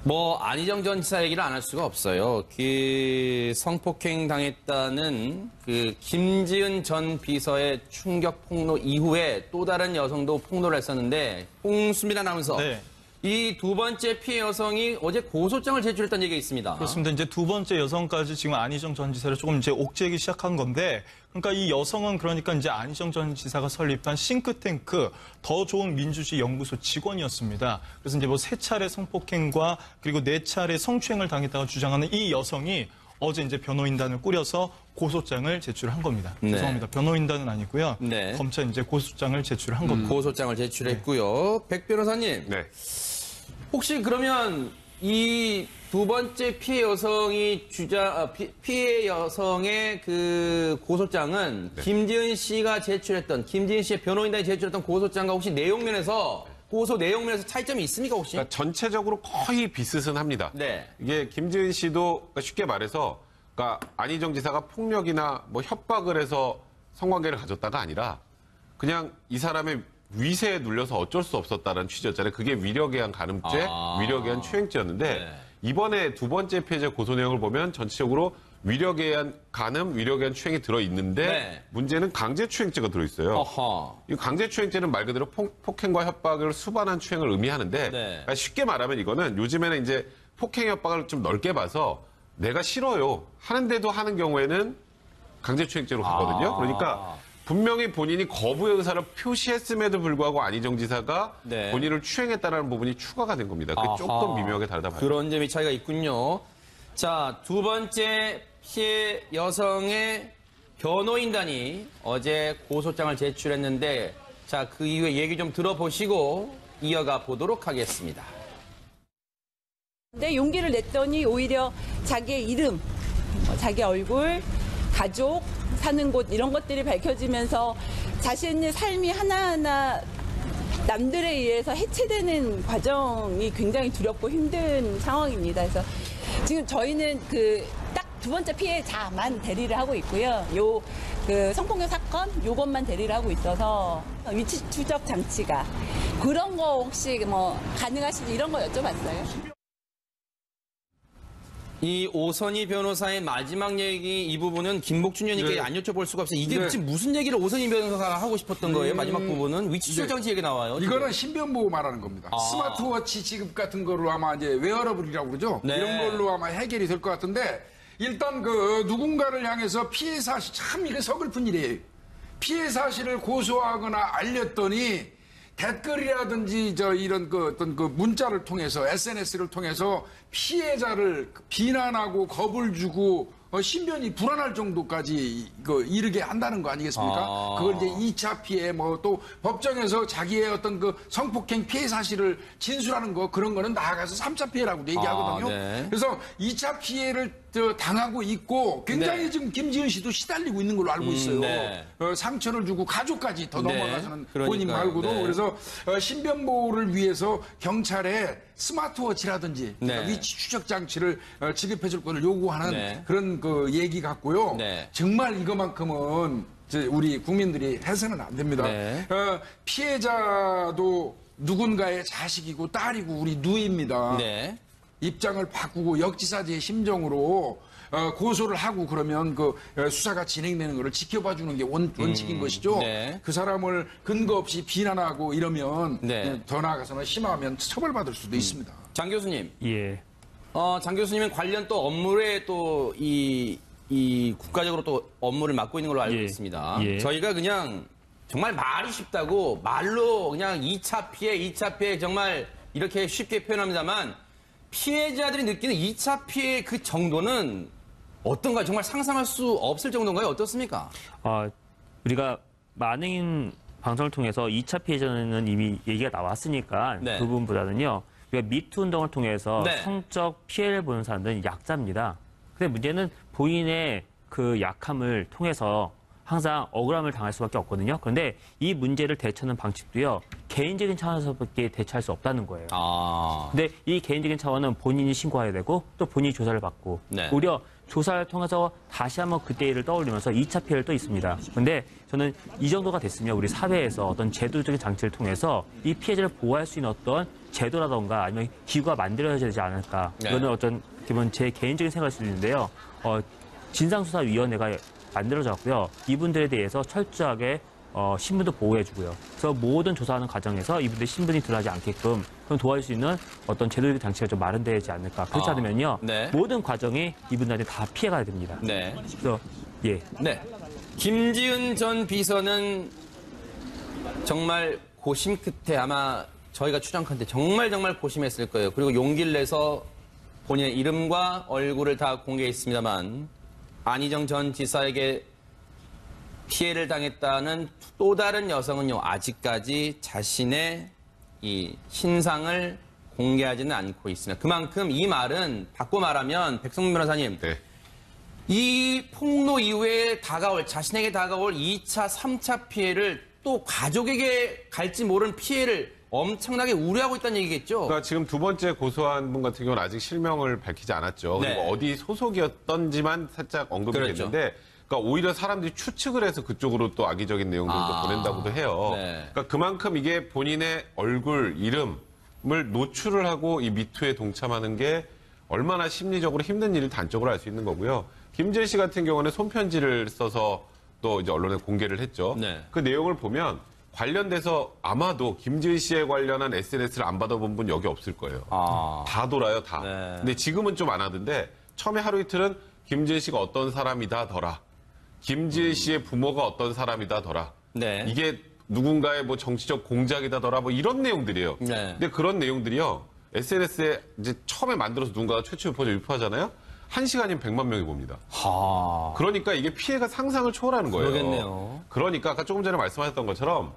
뭐 안희정 전 지사 얘기를 안 할 수가 없어요. 그 성폭행 당했다는 그 김지은 전 비서의 충격 폭로 이후에 또 다른 여성도 폭로를 했었는데 홍수민 아나운서. 네. 이 두 번째 피해 여성이 어제 고소장을 제출했다는 얘기가 있습니다. 그렇습니다. 이제 두 번째 여성까지 지금 안희정 전 지사를 조금 이제 옥죄기 시작한 건데, 그러니까 이 여성은 그러니까 이제 안희정 전 지사가 설립한 싱크탱크 더 좋은 민주주의 연구소 직원이었습니다. 그래서 이제 뭐 3차례 성폭행과 그리고 4차례 성추행을 당했다고 주장하는 이 여성이 어제 이제 변호인단을 꾸려서 고소장을 제출한 겁니다. 네. 죄송합니다. 변호인단은 아니고요. 네. 검찰 이제 고소장을 제출한 겁니다. 고소장을 제출했고요. 백 변호사님. 네. 혹시 그러면 이 두 번째 피해 여성이 피해 여성의 그 고소장은 네. 김지은 씨가 제출했던, 김지은 씨의 변호인단이 제출했던 고소장과 혹시 내용면에서 고소 내용면에서 차이점이 있습니까, 혹시? 그러니까 전체적으로 거의 비슷합니다. 네. 이게 김지은 씨도 그러니까 쉽게 말해서 그러니까 안희정 지사가 폭력이나 뭐 협박을 해서 성관계를 가졌다가 아니라 그냥 이 사람의 위세에 눌려서 어쩔 수 없었다는 취지였잖아요. 그게 위력에 의한 간음죄, 위력에 의한 추행죄였는데 네. 이번에 두 번째 피해자 고소 내용을 보면 전체적으로 위력에 의한 간음, 위력에 의한 추행이 들어있는데 네. 문제는 강제추행죄가 들어있어요. 어허. 이 강제추행죄는 말 그대로 폭행과 협박을 수반한 추행을 의미하는데 네. 그러니까 쉽게 말하면 이거는 요즘에는 이제 폭행 협박을 좀 넓게 봐서 내가 싫어요 하는데도 하는 경우에는 강제추행죄로 가거든요. 그러니까 분명히 본인이 거부의 의사를 표시했음에도 불구하고 안희정 지사가 네. 본인을 추행했다는 부분이 추가가 된 겁니다. 그게 조금 미묘하게 다르다 봐요. 그런 점이 차이가 있군요. 자, 두 번째 피해 여성의 변호인단이 어제 고소장을 제출했는데 자, 그 이후에 얘기 좀 들어보시고 이어가 보도록 하겠습니다. 근데 용기를 냈더니 오히려 자기의 이름, 자기 얼굴, 가족, 사는 곳 이런 것들이 밝혀지면서 자신의 삶이 하나하나 남들에 의해서 해체되는 과정이 굉장히 두렵고 힘든 상황입니다. 그래서 지금 저희는 딱 두 번째 피해자만 대리를 하고 있고요. 성폭력 사건 요것만 대리를 하고 있어서 위치 추적 장치가 그런 거 혹시 뭐 가능하신지 이런 거 여쭤봤어요. 이 오선희 변호사의 마지막 얘기 이 부분은 김복준 의원님께 네. 안 여쭤볼 수가 없어요. 이게 네. 지금 무슨 얘기를 오선희 변호사가 하고 싶었던 거예요? 마지막 부분은 위치 추적 장치 얘기 나와요. 이거는 신변보호 말하는 겁니다. 스마트워치 지급 같은 거로 아마 이제 웨어러블이라고 그러죠. 네. 이런 걸로 아마 해결이 될 것 같은데 일단 누군가를 향해서 피해 사실 참 이게 서글픈 일이에요. 피해 사실을 고소하거나 알렸더니 댓글이라든지 이런 어떤 문자를 통해서 SNS를 통해서 피해자를 비난하고 겁을 주고 신변이 불안할 정도까지 이르게 한다는 거 아니겠습니까? 그걸 이제 2차 피해 또 법정에서 자기의 어떤 성폭행 피해 사실을 진술하는 거 그런 거는 나아가서 3차 피해라고도 얘기하거든요. 네. 그래서 2차 피해를 당하고 있고 굉장히 네. 지금 김지은 씨도 시달리고 있는 걸로 알고 있어요. 네. 상처를 주고 가족까지 더 네. 넘어가서는 그러니까요. 본인 말고도 네. 그래서 신변보호를 위해서 경찰에 스마트워치라든지 네. 위치 추적 장치를 지급해 줄 것을 요구하는 네. 그런 얘기 같고요. 네. 정말 이거만큼은 우리 국민들이 해서는 안 됩니다. 네. 피해자도 누군가의 자식이고 딸이고 우리 누이입니다. 네. 입장을 바꾸고 역지사지의 심정으로 고소를 하고 그러면 수사가 진행되는 것을 지켜봐주는 게 원칙인 것이죠. 네. 그 사람을 근거 없이 비난하고 이러면 네. 더 나아가서는 심하면 처벌받을 수도 있습니다. 장 교수님. 예. 장 교수님은 관련 또 업무에 또 이 국가적으로 또 업무를 맡고 있는 걸로 알고 예. 있습니다. 예. 저희가 그냥 정말 말이 쉽다고 말로 그냥 2차 피해 정말 이렇게 쉽게 표현합니다만 피해자들이 느끼는 2차 피해 그 정도는 어떤가요? 정말 상상할 수 없을 정도인가요? 어떻습니까? 우리가 많은 방송을 통해서 2차 피해자는 이미 얘기가 나왔으니까 네. 그 부분보다는요. 우리가 미투 운동을 통해서 네. 성적 피해를 보는 사람들은 약자입니다. 근데 문제는 본인의 그 약함을 통해서 항상 억울함을 당할 수밖에 없거든요. 그런데 이 문제를 대처하는 방식도요. 개인적인 차원에서밖에 대처할 수 없다는 거예요. 아. 근데 이 개인적인 차원은 본인이 신고해야 되고 또 본인이 조사를 받고 네. 오히려 조사를 통해서 다시 한번 그때 일을 떠올리면서 2차 피해를 또 있습니다. 근데 저는 이 정도가 됐으면 우리 사회에서 어떤 제도적인 장치를 통해서 이 피해자를 보호할 수 있는 어떤 제도라던가 아니면 기구가 만들어져야 되지 않을까. 네. 이거는 어떤 기본 제 개인적인 생각일 수도 있는데요. 진상수사위원회가 만들어졌고요. 이분들에 대해서 철저하게 신분도 보호해주고요. 그래서 모든 조사하는 과정에서 이분들의 신분이 드러나지 않게끔 도와줄 수 있는 어떤 제도적 장치가 좀 마련되지 않을까. 그렇지 않으면요. 네. 모든 과정이 이분들한테 다 피해가 됩니다. 네. 그래서 예. 네. 김지은 전 비서는 정말 고심 끝에 아마 저희가 추정컨대 정말 고심했을 거예요. 그리고 용기를 내서 본인의 이름과 얼굴을 다 공개했습니다만 안희정 전 지사에게 피해를 당했다는 또 다른 여성은요, 아직까지 자신의 이 신상을 공개하지는 않고 있습니다. 그만큼 이 말은 바꿔 말하면 백성문 변호사님, 네. 이 폭로 이후에 자신에게 다가올 2차, 3차 피해를 또 가족에게 갈지 모르는 피해를 엄청나게 우려하고 있다는 얘기겠죠? 그러니까 지금 두 번째 고소한 분 같은 경우는 아직 실명을 밝히지 않았죠. 네. 그리고 어디 소속이었던지만 살짝 언급이 그렇죠. 됐는데, 그러니까 오히려 사람들이 추측을 해서 그쪽으로 또 악의적인 내용들도 보낸다고도 해요. 네. 그러니까 그만큼 이게 본인의 얼굴, 이름을 노출을 하고 이 미투에 동참하는 게 얼마나 심리적으로 힘든 일을 단적으로 알 수 있는 거고요. 김지은 씨 같은 경우는 손편지를 써서 또 이제 언론에 공개를 했죠. 네. 그 내용을 보면 관련돼서 아마도 김지은 씨에 관련한 SNS를 안 받아본 분 여기 없을 거예요. 아. 다 돌아요, 다. 네. 근데 지금은 좀 안 하던데 처음에 하루 이틀은 김지은 씨가 어떤 사람이다더라. 김지은 씨의 부모가 어떤 사람이다더라. 네. 이게 누군가의 뭐 정치적 공작이다더라. 뭐 이런 내용들이에요. 네. 근데 그런 내용들이요. SNS에 이제 처음에 만들어서 누군가가 최초 유포하잖아요. 1시간이면 100만 명이 봅니다. 하. 그러니까 이게 피해가 상상을 초월하는 거예요. 그러겠네요. 그러니까 아까 조금 전에 말씀하셨던 것처럼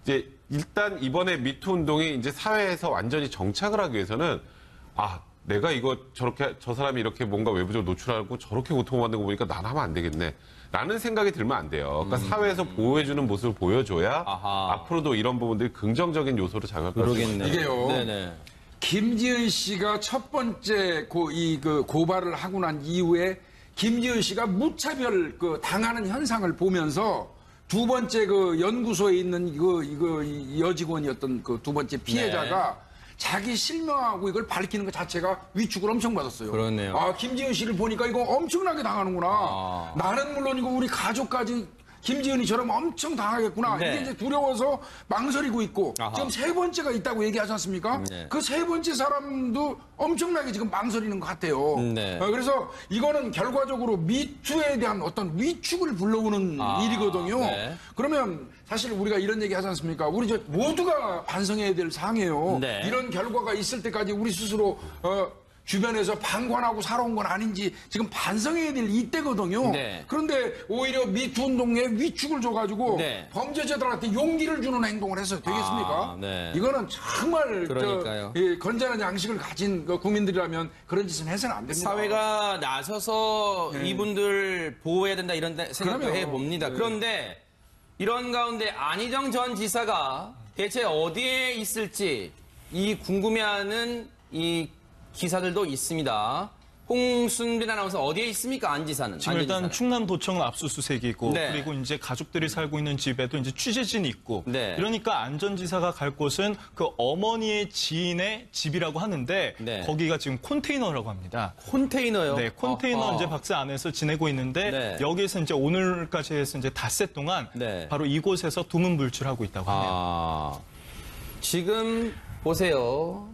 이제 일단 이번에 미투 운동이 이제 사회에서 완전히 정착을 하기 위해서는 내가 이거 저렇게 저 사람이 이렇게 뭔가 외부적으로 노출하고 저렇게 고통받는 거 보니까 난 하면 안 되겠네. 라는 생각이 들면 안 돼요. 그러니까 사회에서 보호해주는 모습을 보여줘야 아하. 앞으로도 이런 부분들이 긍정적인 요소로 작용할 수 있습니다. 그러겠네요. 이게요. 네네. 김지은 씨가 첫 번째 고발을 하고 난 이후에 김지은 씨가 무차별 당하는 현상을 보면서 두 번째 연구소에 있는 이 여직원이었던 두 번째 피해자가 자기 실명하고 이걸 밝히는 것 자체가 위축을 엄청 받았어요. 그러네요. 김지은 씨를 보니까 이거 엄청나게 당하는구나. 나는 물론이고 우리 가족까지 김지은이처럼 엄청 당하겠구나. 네. 이게 이제 두려워서 망설이고 있고 아하. 지금 세 번째가 있다고 얘기하지 않습니까? 네. 그 세 번째 사람도 엄청나게 지금 망설이는 것 같아요. 네. 그래서 이거는 결과적으로 미투에 대한 어떤 위축을 불러오는 일이거든요. 네. 그러면 사실 우리가 이런 얘기 하지 않습니까? 우리 모두가 반성해야 될 사항이에요. 네. 이런 결과가 있을 때까지 우리 스스로 주변에서 방관하고 살아온 건 아닌지 지금 반성해야 될 이때거든요. 네. 그런데 오히려 미투 운동에 위축을 줘가지고 네. 범죄자들한테 용기를 주는 행동을 해서 되겠습니까? 네. 이거는 정말 그러니까요. 건전한 양식을 가진 국민들이라면 그런 짓은 해서는 안 됩니다. 사회가 나서서 이분들 보호해야 된다 이런 생각도 그럼요. 해봅니다. 네. 그런데 이런 가운데 안희정 전 지사가 대체 어디에 있을지 이 궁금해하는 이 기사들도 있습니다. 홍순빈 아나운서 어디에 있습니까? 안 지사는. 지금 안 일단 지사는. 충남도청은 압수수색이고 네. 그리고 이제 가족들이 살고 있는 집에도 이제 취재진이 있고 네. 이러니까 안 전 지사가 갈 곳은 그 어머니의 지인의 집이라고 하는데 네. 거기가 지금 컨테이너라고 합니다. 컨테이너요. 네, 컨테이너 어허. 이제 박스 안에서 지내고 있는데 네. 여기에서 이제 오늘까지 해서 이제 닷새 동안 네. 바로 이곳에서 두문불출하고 있다고 하네요. 지금 보세요.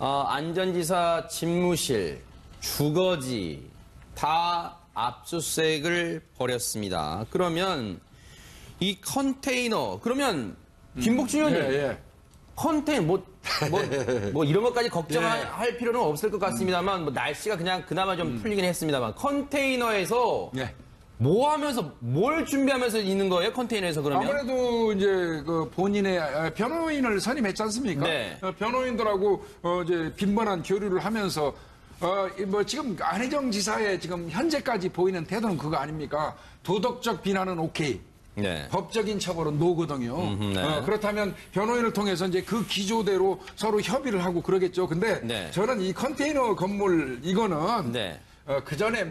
안전지사 집무실, 주거지 다 압수수색을 벌였습니다. 그러면 이 컨테이너 그러면 김복준 의원님 예. 컨테이너 뭐 이런 것까지 걱정할 필요는 없을 것 같습니다만 뭐 날씨가 그냥 그나마 좀 풀리긴 했습니다만 컨테이너에서 예. 뭐 하면서 뭘 준비하면서 있는 거예요? 컨테이너에서 그러면? 아무래도 이제 변호인의 변호인을 선임했지 않습니까? 네. 변호인들하고 이제 빈번한 교류를 하면서 지금 안희정 지사의 지금 현재까지 보이는 태도는 그거 아닙니까? 도덕적 비난은 오케이. 네. 법적인 처벌은 노거든요. 네. 그렇다면 변호인을 통해서 이제 그 기조대로 서로 협의를 하고 그러겠죠. 근데 네. 저는 이 컨테이너 건물 이거는 네. 그 전에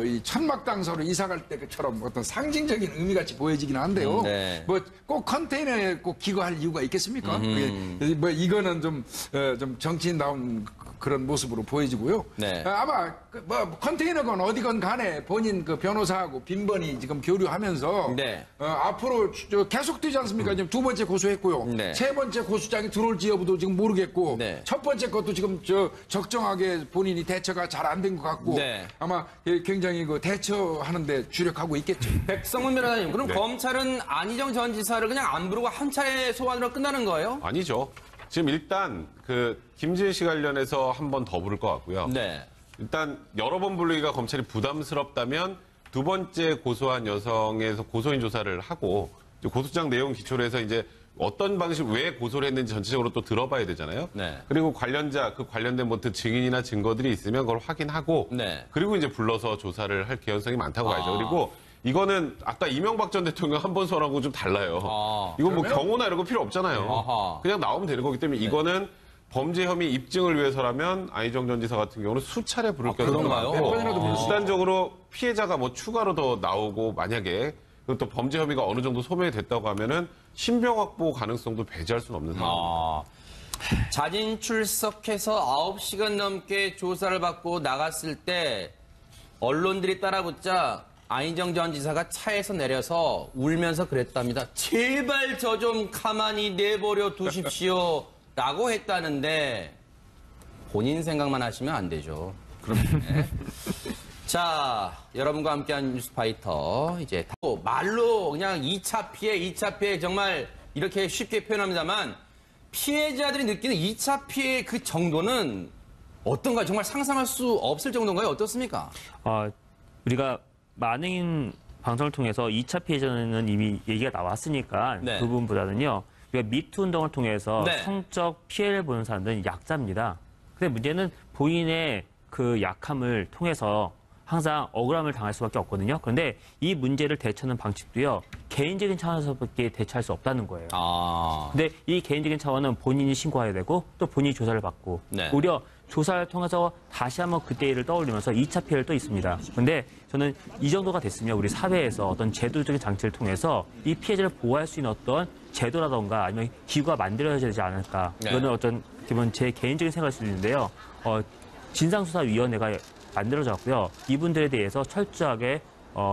이 천막당서로 이사 갈 때처럼 어떤 상징적인 의미 같이 보여지긴 한데요. 네. 뭐 꼭 컨테이너에 꼭 기거할 이유가 있겠습니까? 그게 뭐 이거는 좀 정치인다운 그런 모습으로 보여지고요. 네. 아마 뭐 컨테이너건 어디건 간에 본인 그 변호사하고 빈번히 지금 교류하면서 네. 앞으로 계속 되지 않습니까? 지금 두 번째 고소했고요. 네. 세 번째 고소장이 들어올지 여부도 지금 모르겠고 네. 첫 번째 것도 지금 적정하게 본인이 대처가 잘 안 된 것 같고 네. 아마 굉장히 그 대처하는데 주력하고 있겠죠. 백성문 변호사님, 그럼 네. 검찰은 안희정 전 지사를 그냥 안 부르고 한 차례 소환으로 끝나는 거예요? 아니죠. 지금 일단 그 김지은 씨 관련해서 한 번 더 부를 것 같고요. 네. 일단 여러 번 부르기가 검찰이 부담스럽다면 두 번째 고소한 여성에서 고소인 조사를 하고 이제 고소장 내용 기초로 해서 이제 어떤 방식 왜 고소를 했는지 전체적으로 또 들어봐야 되잖아요. 네. 그리고 그 관련된 뭐 증인이나 증거들이 있으면 그걸 확인하고 네. 그리고 이제 불러서 조사를 할 개연성이 많다고 봐야죠. 아. 그리고 이거는 아까 이명박 전 대통령 한 번 소환하고 좀 달라요. 아. 이건 뭐 경호나 이런 거 필요 없잖아요. 아하. 그냥 나오면 되는 거기 때문에 이거는 범죄 혐의 입증을 위해서라면 안희정 전 지사 같은 경우는 수차례 부를 경우가 그런가요? 많고 몇 번이라도 부를 수 있죠. 일단적으로 피해자가 뭐 추가로 더 나오고 만약에 그리고 또 범죄 혐의가 어느 정도 소명이 됐다고 하면은 신병 확보 가능성도 배제할 수는 없는 상황입니다. 아, 자진 출석해서 9시간 넘게 조사를 받고 나갔을 때 언론들이 따라붙자 안희정 전 지사가 차에서 내려서 울면서 그랬답니다. 제발 저 좀 가만히 내버려 두십시오. 라고 했다는데 본인 생각만 하시면 안 되죠. 네. 자, 여러분과 함께한 뉴스파이터 이제 또 말로 그냥 2차 피해 정말 이렇게 쉽게 표현합니다만 피해자들이 느끼는 2차 피해 그 정도는 어떤가요? 정말 상상할 수 없을 정도인가요? 어떻습니까? 우리가 많은 방송을 통해서 2차 피해자는 이미 얘기가 나왔으니까 네. 그 부분보다는요. 우리가 미투 운동을 통해서 네. 성적 피해를 보는 사람들은 약자입니다. 근데 문제는 본인의 그 약함을 통해서 항상 억울함을 당할 수밖에 없거든요. 그런데 이 문제를 대처하는 방식도요. 개인적인 차원에서밖에 대처할 수 없다는 거예요. 아, 근데 이 개인적인 차원은 본인이 신고해야 되고 또 본인이 조사를 받고 네. 오히려 조사를 통해서 다시 한번 그때 일을 떠올리면서 2차 피해를 또 있습니다. 근데 저는 이 정도가 됐으면 우리 사회에서 어떤 제도적인 장치를 통해서 이 피해자를 보호할 수 있는 어떤 제도라던가 아니면 기구가 만들어져야 되지 않을까. 네. 이거는 어떤 기본 제 개인적인 생각일 수 있는데요. 진상조사위원회가 만들어졌고요. 이분들에 대해서 철저하게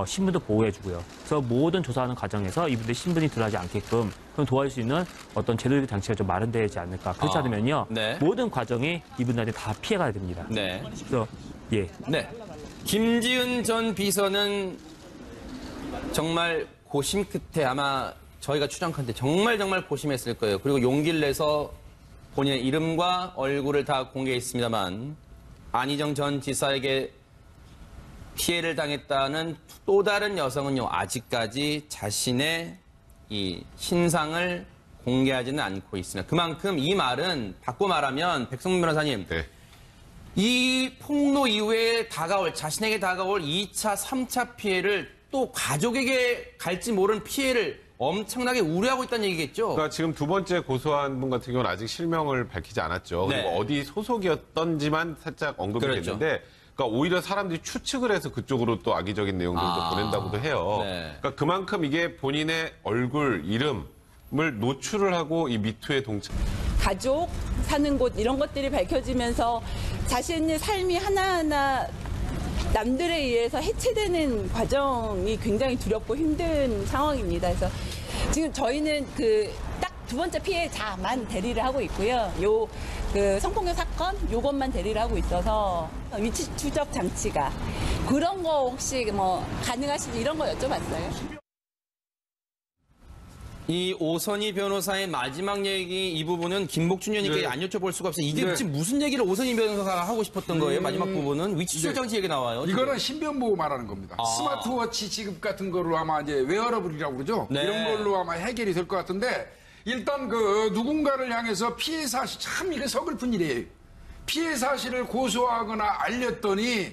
신분도 보호해주고요. 그래서 모든 조사하는 과정에서 이분들 신분이 드러나지 않게끔 그럼 도와줄 수 있는 어떤 제도적 장치가 좀 마련되지 않을까. 그렇지 않으면요. 네. 모든 과정이 이분들한테 다 피해가 됩니다. 네. 그래서 예. 네. 김지은 전 비서는 정말 고심 끝에 아마 저희가 추정컨대 정말 고심했을 거예요. 그리고 용기를 내서 본인의 이름과 얼굴을 다 공개했습니다만 안희정 전 지사에게 피해를 당했다는 또 다른 여성은요, 아직까지 자신의 이 신상을 공개하지는 않고 있습니다. 그만큼 이 말은 바꿔 말하면 백성문 변호사님, 네. 이 폭로 이후에 자신에게 다가올 2차, 3차 피해를 또 가족에게 갈지 모르는 피해를 엄청나게 우려하고 있다는 얘기겠죠? 그러니까 지금 두 번째 고소한 분 같은 경우는 아직 실명을 밝히지 않았죠. 네. 그리고 어디 소속이었던지만 살짝 언급이 그렇죠. 됐는데 그러니까 오히려 사람들이 추측을 해서 그쪽으로 또 악의적인 내용들도 보낸다고도 해요. 네. 그러니까 그만큼 이게 본인의 얼굴, 이름을 노출을 하고 이 미투에 동참. 가족, 사는 곳 이런 것들이 밝혀지면서 자신의 삶이 하나하나 남들에 의해서 해체되는 과정이 굉장히 두렵고 힘든 상황입니다. 그래서 지금 저희는 딱 두 번째 피해자만 대리를 하고 있고요. 그 성폭력 사건 요것만 대리를 하고 있어서 위치 추적 장치가 그런 거 혹시 뭐 가능하신지 이런 거 여쭤봤어요. 이 오선희 변호사의 마지막 얘기 이 부분은 김복준 의원님께 네. 안 여쭤볼 수가 없어요. 이게 네. 지금 무슨 얘기를 오선희 변호사가 하고 싶었던 거예요? 마지막 부분은 위치 추적 네. 장치 얘기 나와요. 이거는 신변 보호 말하는 겁니다. 스마트워치 지급 같은 거로 아마 이제 웨어러블이라고 그러죠. 네. 이런 걸로 아마 해결이 될 것 같은데 일단 누군가를 향해서 피해 사실 참 이게 서글픈 일이에요. 피해 사실을 고소하거나 알렸더니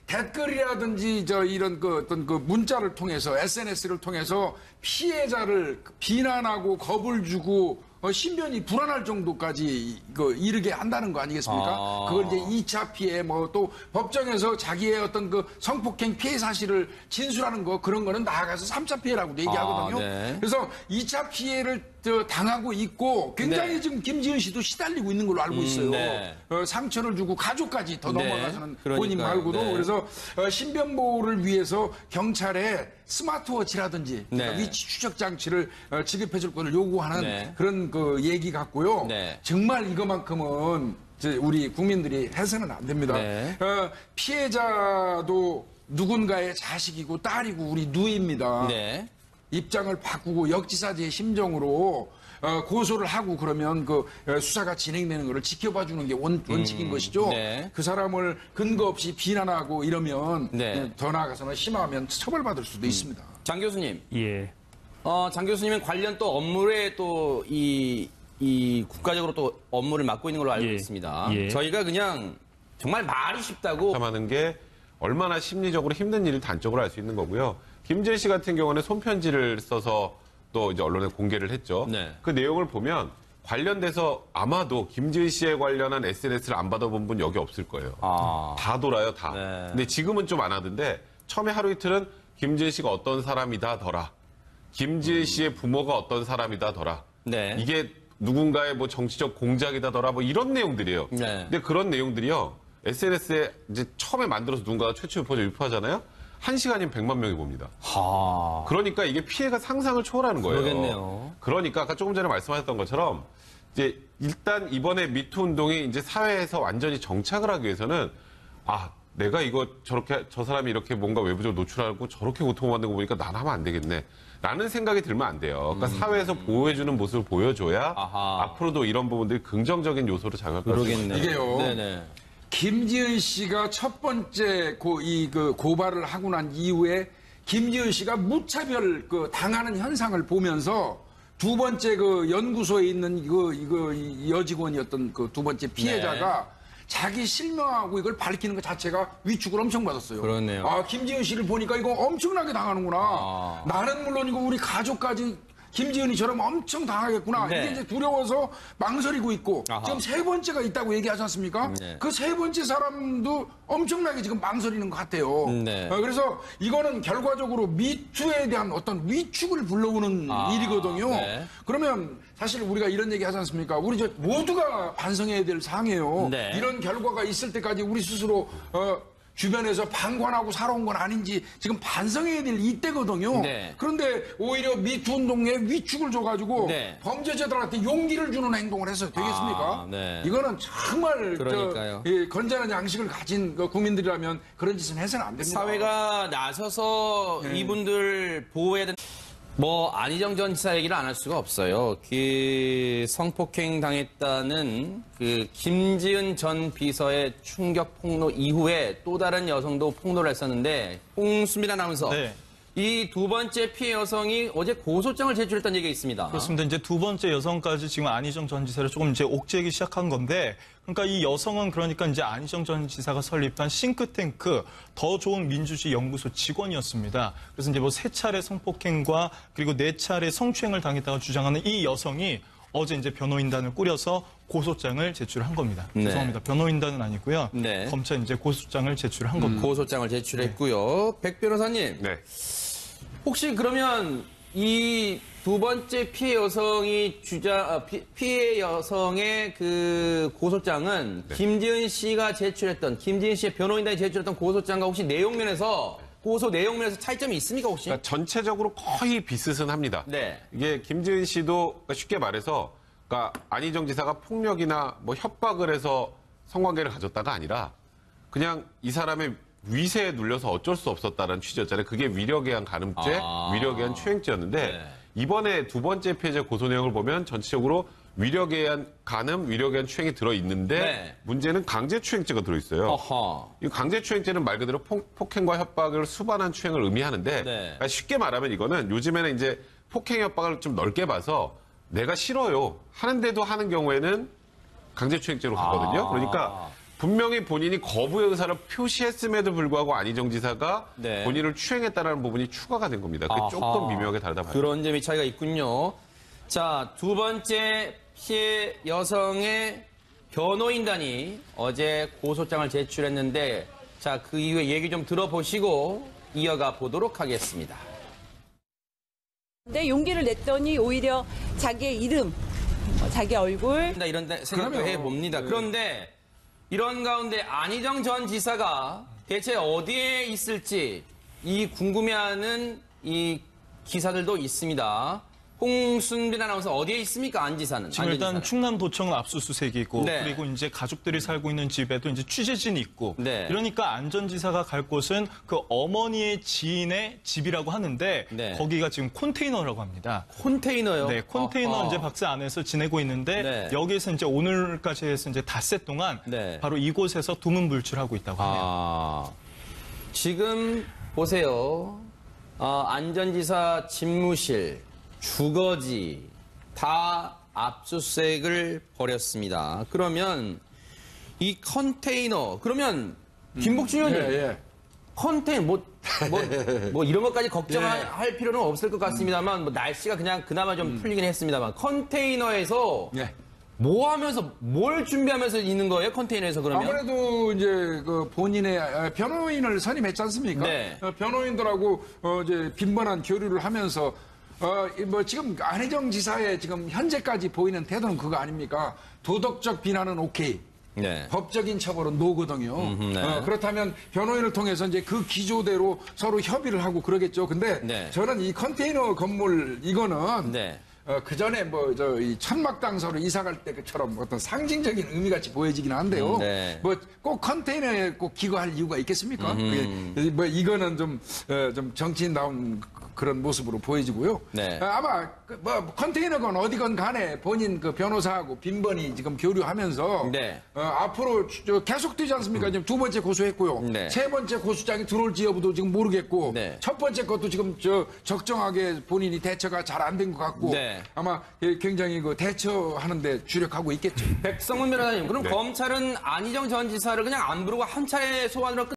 댓글이라든지 이런 어떤 문자를 통해서 SNS를 통해서 피해자를 비난하고 겁을 주고 신변이 불안할 정도까지 이르게 한다는 거 아니겠습니까? 그걸 이제 2차 피해 또 법정에서 자기의 어떤 성폭행 피해 사실을 진술하는 거 그런 거는 나아가서 3차 피해라고도 얘기하거든요. 네. 그래서 2차 피해를 당하고 있고 굉장히 네. 지금 김지은 씨도 시달리고 있는 걸로 알고 있어요. 네. 상처를 주고 가족까지 더 네. 넘어가서는 그러니까요. 본인 말고도 네. 그래서 신변 보호를 위해서 경찰에 스마트워치라든지 네. 그러니까 위치 추적 장치를 지급해 줄 것을 요구하는 네. 그런 얘기 같고요. 네. 정말 이거만큼은 우리 국민들이 해서는 안 됩니다. 네. 피해자도 누군가의 자식이고 딸이고 우리 누이입니다. 네. 입장을 바꾸고 역지사지의 심정으로 고소를 하고 그러면 수사가 진행되는 것을 지켜봐 주는 게 원칙인 것이죠. 네. 그 사람을 근거 없이 비난하고 이러면 네. 더 나아가서는 심하면 처벌받을 수도 있습니다. 장 교수님. 예. 장 교수님은 관련 또 업무에 또 이 국가적으로 또 업무를 맡고 있는 걸로 알고 예. 있습니다. 예. 저희가 그냥 정말 말이 쉽다고 하는 게 얼마나 심리적으로 힘든 일을 단적으로 알 수 있는 거고요. 김지은 씨 같은 경우는 손편지를 써서 또 이제 언론에 공개를 했죠. 네. 그 내용을 보면 관련돼서 아마도 김지은 씨에 관련한 SNS를 안 받아본 분 여기 없을 거예요. 다 돌아요, 다. 네. 근데 지금은 좀 안 하던데 처음에 하루 이틀은 김지은 씨가 어떤 사람이다더라. 김지은 씨의 부모가 어떤 사람이다더라. 네. 이게 누군가의 정치적 공작이다더라. 이런 내용들이에요. 네. 근데 그런 내용들이요. SNS에 이제 처음에 만들어서 누군가가 최초 유포하잖아요. 1시간이면 100만 명이 봅니다. 그러니까 이게 피해가 상상을 초월하는 거예요. 그러겠네요. 그러니까 아까 조금 전에 말씀하셨던 것처럼 이제 일단 이번에 미투 운동이 이제 사회에서 완전히 정착을 하기 위해서는 내가 이거 저렇게 저 사람이 이렇게 뭔가 외부적으로 노출하고 저렇게 고통받는 거 보니까 난 하면 안 되겠네. 라는 생각이 들면 안 돼요. 그러니까 사회에서 보호해주는 모습을 보여줘야 아하. 앞으로도 이런 부분들이 긍정적인 요소로 작용할 것 같습니다. 그러겠네요. 이게요. 네네. 김지은 씨가 첫 번째 고발을 하고 난 이후에 김지은 씨가 무차별 당하는 현상을 보면서 두 번째 연구소에 있는 이 여직원이었던 두 번째 피해자가 자기 실명하고 이걸 밝히는 것 자체가 위축을 엄청 받았어요. 그러네요. 김지은 씨를 보니까 이거 엄청나게 당하는구나. 나는 물론이고 우리 가족까지 김지은이처럼 엄청 당하겠구나. 네. 이게 이제 두려워서 망설이고 있고 아하. 지금 세 번째가 있다고 얘기하지 않습니까? 네. 그 세 번째 사람도 엄청나게 지금 망설이는 것 같아요. 네. 그래서 이거는 결과적으로 미투에 대한 어떤 위축을 불러오는 일이거든요. 네. 그러면 사실 우리가 이런 얘기 하지 않습니까? 우리 모두가 반성해야 될 사항이에요. 네. 이런 결과가 있을 때까지 우리 스스로 주변에서 방관하고 살아온 건 아닌지 지금 반성해야 될 이때거든요. 네. 그런데 오히려 미투 운동에 위축을 줘가지고 네. 범죄자들한테 용기를 주는 행동을 해서 되겠습니까? 네. 이거는 정말 그러니까요. 건전한 양식을 가진 국민들이라면 그런 짓은 해서는 안 됩니다. 사회가 나서서 이분들 보호해야 된다. 안희정 전 지사 얘기를 안 할 수가 없어요. 성폭행 당했다는 김지은 전 비서의 충격 폭로 이후에 또 다른 여성도 폭로를 했었는데, 홍수민 아나운서. 네. 이 두 번째 피해 여성이 어제 고소장을 제출했다는 얘기가 있습니다. 그렇습니다. 이제 두 번째 여성까지 지금 안희정 전 지사를 조금 이제 옥죄기 시작한 건데, 그러니까 이 여성은 그러니까 이제 안희정 전 지사가 설립한 싱크탱크 더 좋은 민주주의 연구소 직원이었습니다. 그래서 이제 세 차례 성폭행과 그리고 4차례 성추행을 당했다고 주장하는 이 여성이 어제 이제 변호인단을 꾸려서 고소장을 제출한 겁니다. 네. 죄송합니다. 변호인단은 아니고요. 네. 검찰 이제 고소장을 제출한 겁니다. 고소장을 제출했고요. 백 변호사님. 네. 혹시 그러면 이 두 번째 피해 여성이 피해 여성의 고소장은 김지은 씨가 제출했던, 김지은 씨의 변호인단이 제출했던 고소장과 혹시 고소 내용면에서 차이점이 있습니까, 혹시? 그러니까 전체적으로 거의 비슷합니다. 네. 이게 김지은 씨도 그러니까 쉽게 말해서 안희정 지사가 폭력이나 협박을 해서 성관계를 가졌다가 아니라 그냥 이 사람의 위세에 눌려서 어쩔 수 없었다는 취지였잖아요. 그게 위력에 의한 간음죄, 위력에 의한 추행죄였는데 네. 이번에 두 번째 피해자 고소 내용을 보면 전체적으로 위력에 의한 간음, 위력에 의한 추행이 들어있는데 네. 문제는 강제추행죄가 들어있어요. 어허. 이 강제추행죄는 말 그대로 폭행과 협박을 수반한 추행을 의미하는데 네. 그러니까 쉽게 말하면 이거는 요즘에는 이제 폭행 협박을 좀 넓게 봐서 내가 싫어요 하는데도 하는 경우에는 강제추행죄로 가거든요. 그러니까 분명히 본인이 거부의 의사를 표시했음에도 불구하고 안희정 지사가 네. 본인을 추행했다는 부분이 추가가 된 겁니다. 그게 아하. 조금 미묘하게 다르다 봐요. 그런 점이 차이가 있군요. 자, 두 번째 피해 여성의 변호인단이 어제 고소장을 제출했는데, 자, 그 이후에 얘기 좀 들어보시고 이어가 보도록 하겠습니다. 근데 용기를 냈더니 오히려 자기의 이름, 자기 얼굴, 이런 생각도 그럼요. 해봅니다. 그런데 이런 가운데 안희정 전 지사가 대체 어디에 있을지 이 궁금해하는 이 기사들도 있습니다. 홍순빈 아나운서 어디에 있습니까? 안 지사는. 지금 안 일단 지사는. 충남도청은 압수수색이고 네. 그리고 이제 가족들이 살고 있는 집에도 이제 취재진이 있고 네. 이러니까 안 전 지사가 갈 곳은 그 어머니의 지인의 집이라고 하는데 네. 거기가 지금 컨테이너라고 합니다. 컨테이너요? 네, 컨테이너 어허. 이제 박스 안에서 지내고 있는데 네. 여기에서 이제 오늘까지 해서 이제 닷새 동안 네. 바로 이곳에서 두문불출하고 있다고 합니다. 아, 지금 보세요. 안전지사 집무실, 주거지 다 압수수색을 벌였습니다. 그러면 이 컨테이너, 그러면 김복준 의원님, 예. 컨테이너 뭐 이런 것까지 걱정할 필요는 없을 것 같습니다만, 뭐 날씨가 그냥 그나마 좀 풀리긴 했습니다만, 컨테이너에서 예. 뭐 하면서 뭘 준비하면서 있는 거예요? 컨테이너에서 그러면? 아무래도 이제 그 본인의 변호인을 선임했지 않습니까? 네. 변호인들하고 이제 빈번한 교류를 하면서 뭐 지금 안희정 지사의 지금 현재까지 보이는 태도는 그거 아닙니까? 도덕적 비난은 오케이. 네. 법적인 처벌은 노거든요. 네. 그렇다면 변호인을 통해서 이제 그 기조대로 서로 협의를 하고 그러겠죠. 근데 네. 저는 이 컨테이너 건물 이거는 네. 그 전에 이 천막당서로 이사 갈 때 그처럼 어떤 상징적인 의미 같이 보여지긴 한데요. 네. 뭐 꼭 컨테이너에 꼭 기거할 이유가 있겠습니까? 그게 뭐 이거는 좀 정치인다운 그런 모습으로 보여지고요. 네. 아마 뭐 컨테이너건 어디건 간에 본인 그 변호사하고 빈번히 지금 교류하면서 네. 앞으로 계속되지 않습니까? 지금 두 번째 고소했고요. 네. 세 번째 고소장이 들어올지 여부도 지금 모르겠고 네. 첫 번째 것도 지금 적정하게 본인이 대처가 잘 안 된 것 같고 네. 아마 굉장히 그 대처하는데 주력하고 있겠죠. 백성문 변호사님, 그럼 검찰은 안희정 전 지사를 그냥 안 부르고 한 차례 소환으로